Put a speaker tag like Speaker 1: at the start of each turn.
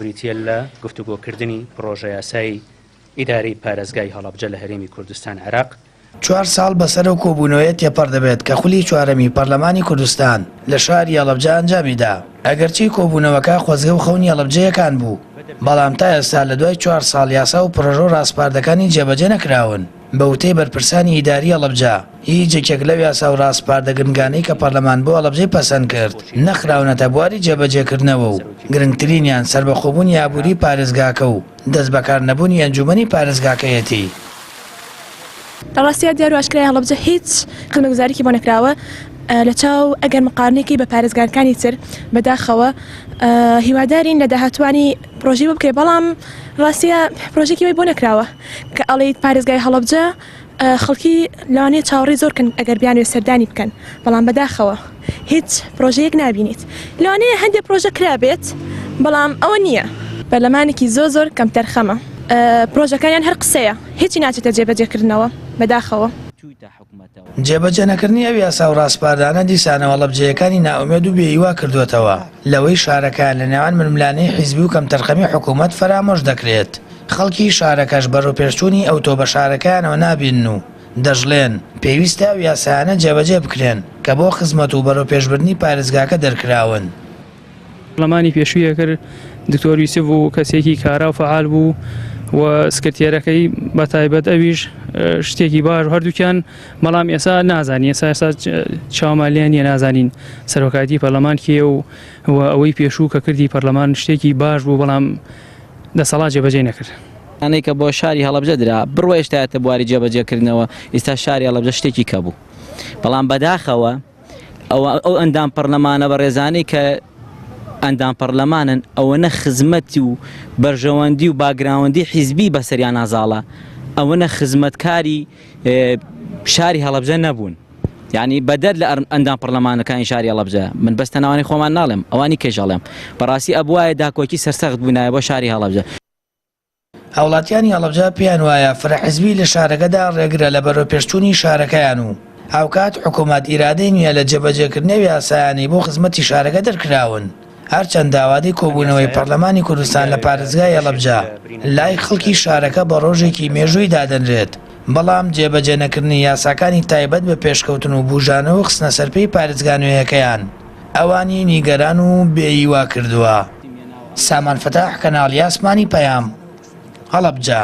Speaker 1: بریتیە لە گفتوگۆکردنی پرۆژە یاسایی ئیداری پارێزگای هەڵەبجە لە هەرێمی کوردستان عێراق
Speaker 2: 4 ساڵ بەسەر کۆبوونەوەیە تێپەڕ دەبێت کە خولی چوارەمی پەرلەمانی کوردستان لە شاری هەڵەبجە ئەنجامیدا. ئەگەرچی کۆبوونەوەکە خۆزگە و خەونی هەڵەبجەیەکان بوو، بەڵام تا ئێستا لە دوای 4 ساڵ یاسا و پرۆژە و ڕاستپاردەکانی جێبەجێ نەکراون. بە وتەی بەرپرسانی ئیداری هەڵەبجە هیچ یەکێک لەو یاسا و ڕاستپاردەگرنگانەی کە پەرلەمان بۆ هەڵەبجەی پەسەند کرد نەخراونەتە بواری جێبەجێکردنەوە و گرنگترینیان سەربەخۆبوونی ئابووری پارێزگاکە و دەست بەکار نەبوونی ئەنجومەنی پارێزگاکەیەتی.
Speaker 3: ڕاستیە دیار و ئاشکرای هەڵەبجە هیچ خزمەتگوزاریی بۆ نەکراوە لە چاو ئەگەر مقارنێکی بە پارێزگاکانی تر بەداخەوە هیوادارین لە داهاتوانی پرۆژی بۆ بکرێت، بەڵام ڕاستیە پرۆژێکی وی بۆ نەکراوە کە ئەڵێیت پارێزگای هەڵەبجە خەڵکی لەوانەیە چاوەڕێی زۆرکن ئەگەر بیانوێ سەردانی بکەن، بەڵام بەداخەوە هیچ پرۆژەیەک نابینیت. لەوانەیە هەندێک پرۆژە کرابێت، بەڵام ئەوە نییە. پەرلەمانێکی زۆر کەم تەرخەمە، پرۆژەکانیان هەر قسەیە، هیچی ناچێتە جێبەجێکردنەوە بەداخەوە.
Speaker 2: جێبەجێ نەکردنی ئەو یاسا و ڕاستپاردانە دیسانە هەڵەبجەیەکانی ناومێد و بێئیوا کردوێتەوە. لەوەی شارەکان لە نێوان ململانەی حیزبی و کەم تەرخەمی حکوومەت فەرامۆش دەکرێت. خەڵکی شارەکەش بەڕووپێشچوونی ئەوتۆ بە شارەکانەوە نابین و دەژڵێن پێویستە ئەو یاسایانە جێبەجێ بکرێن کە بۆ خزمەت و بەڕووپێشبردننی پارێزگاکە دەرکراون.
Speaker 4: پەرلەمانی پێشوویە کرد دکتۆر یوسف و کەسێکی کارا و فعال بوو و سکرتێرەکەی بە تایبەت ئەویش شتێکی باش هەردووکیان، بەڵام ئێستا نازانین، ئێستا چاومالیان نیە نازانین سەرۆکاتی پەرلەمان کێ و ئەوەی پێشوو کە کردی پەرلەمان شتێکی باش بوو، بەڵام دەسەڵات جێبەجێ نەکرد.
Speaker 5: ئەنەی کە بۆ شاری هەڵەبجە درا بڕۆ هێشتایەتە بواری جێبەجێکردنەوە، ئێستا شاری هەڵەبجە شتێکی کەبوو، بەڵام بەداخەوە ئەو ئەندام پەرلەمانە بە ڕێزانەی کە ئەندام پەرلەمانن ئەوەنە خزمەتی و بەرژەوەندی و باگراوەندی حیزبی بەسەریان ئازاڵە، ئەوەنە خزمەتکاری شاری هەڵەبجە نەبوون. یعنی بەدەر لە ئەندام پەرلەمانەکانی شاری هەڵەبجە من بەستە ناوانی خۆمان ناڵێم، ئەوانی کێژەڵێم بەڕاستی ئەبوایە داکۆکی سەرسەخت بوونایە بۆ شاری هەڵەبجە.
Speaker 2: هاوڵاتیانی هەڵەبجە پێیان وایە فرەحیزبی لە شارەکەدا ڕێگرە لە بەرەوپێشچوونی شارەکەیان و هاوکات حکوومەت ئیرادەی نییە لە جێبەجێکردنەوەی یاسایانی بۆ خزمەتی شارەکە دەرکراون. هەرچەند داوادی کۆبوونەوەی پەرلەمانی کوردستان لە پارێزگای هەڵەبجە لای خەڵکی شارەکە بە ڕۆژێکی مێژووی دادەنرێت، بەڵام جێبەجێ نەکردنی یاساکانی تایبەت بە پێشکەوتن و بوژانەوە خستنە سەرپەی پارێزگانویەکەیان ئەوانی نیگەران و بێئیوا کردووە. سامان فتاح، کەناڵی ئاسمانی پەیام، هەڵەبجە.